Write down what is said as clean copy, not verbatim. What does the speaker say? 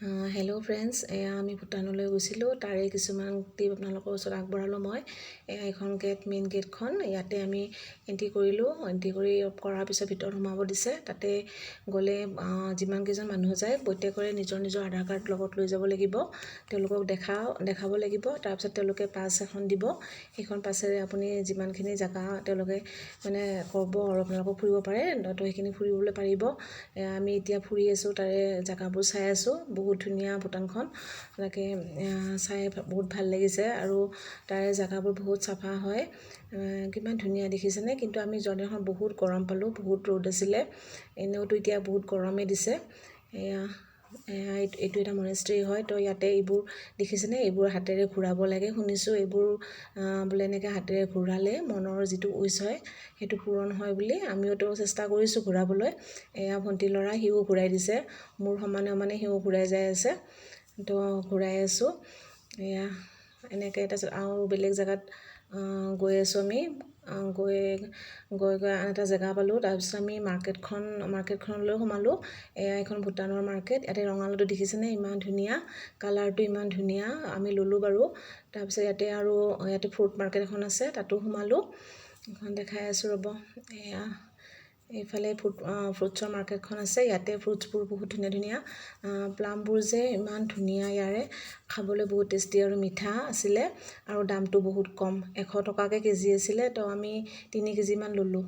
Hello' friends, আমি ভূটানলৈ গৈছিলোঁ। তাৰে কিছুমান টিপ আপোনালোকৰ ওচৰত আগবঢ়ালোঁ মই। এইখন মেইন গেটখন ইয়াতে আমি এণ্ট্ৰি কৰিলোঁ। এণ্ট্ৰি কৰাৰ পিছত ভিতৰত সোমাব দিছে। তাতে গ'লে যিমানকেইজন মানুহ যায় প্ৰত্যেকৰে নিজৰ নিজৰ আধাৰ কাৰ্ড লগত লৈ যাব লাগিব। তেওঁলোকক দেখাব লাগিব। তাৰপিছত তেওঁলোকে পাছ এখন দিব। সেইখন পাছেৰে আপুনি যিমানখিনি জেগা তেওঁলোকে মানে ক'ব আৰু আপোনালোকক ফুৰিব পাৰে, তো সেইখিনি ফুৰিবলৈ পাৰিব। আমি এতিয়া ফুৰি আছোঁ, তাৰে জেগাবোৰ চাই আছোঁ। বহুত ধুনীয়া ভূটানখন, তাকে চাই বহুত ভাল লাগিছে। আৰু তাৰে জেগাবোৰ বহুত চাফা হয়, কিমান ধুনীয়া দেখিছেনে। কিন্তু আমি যোৱা দিনাখন বহুত গৰম পালোঁ, বহুত ৰ'দ আছিলে। এনেওতো এতিয়া বহুত গৰমেই দিছে। এইটো এটা মনেষ্ট্ৰী হয়। তো ইয়াতে এইবোৰ দেখিছেনে, এইবোৰ হাতেৰে ঘূৰাব লাগে। শুনিছোঁ এইবোৰ বোলে এনেকৈ হাতেৰে ঘূৰালে মনৰ যিটো উইচ হয় সেইটো পূৰণ হয় বুলি। আমিওতো চেষ্টা কৰিছোঁ ঘূৰাবলৈ। ভণ্টি ল'ৰা সিও ঘূৰাই দিছে, মোৰ সমানে সিও ঘূৰাই যাই আছে। তো ঘূৰাই আছোঁ এনেকৈ। তাৰপিছত আৰু বেলেগ জেগাত গৈ আছোঁ আমি। গৈ আন এটা জেগা পালোঁ। তাৰপিছত আমি মাৰ্কেটখনলৈ সোমালোঁ। এখন ভূটানৰ মাৰ্কেট। ইয়াতে ৰঙালাওটো দেখিছেনে, ইমান ধুনীয়া, কালাৰটো ইমান ধুনীয়া। আমি ল'লোঁ বাৰু। তাৰপিছত ইয়াতে ফ্ৰুট মাৰ্কেট এখন আছে, তাতো সোমালোঁ। এখন দেখাই আছোঁ ৰ'ব। এইফালে ফ্ৰুটছৰ মাৰ্কেটখন আছে। ইয়াতে ফ্ৰুটছবোৰ বহুত ধুনীয়া ধুনীয়া। প্লামবোৰ যে ইমান ধুনীয়া, ইয়াৰে খাবলৈ বহুত টেষ্টি আৰু মিঠা আছিলে। আৰু দামটো বহুত কম, 100 টকাকৈ কেজি আছিলে। তো আমি 3 কেজিমান ল'লোঁ।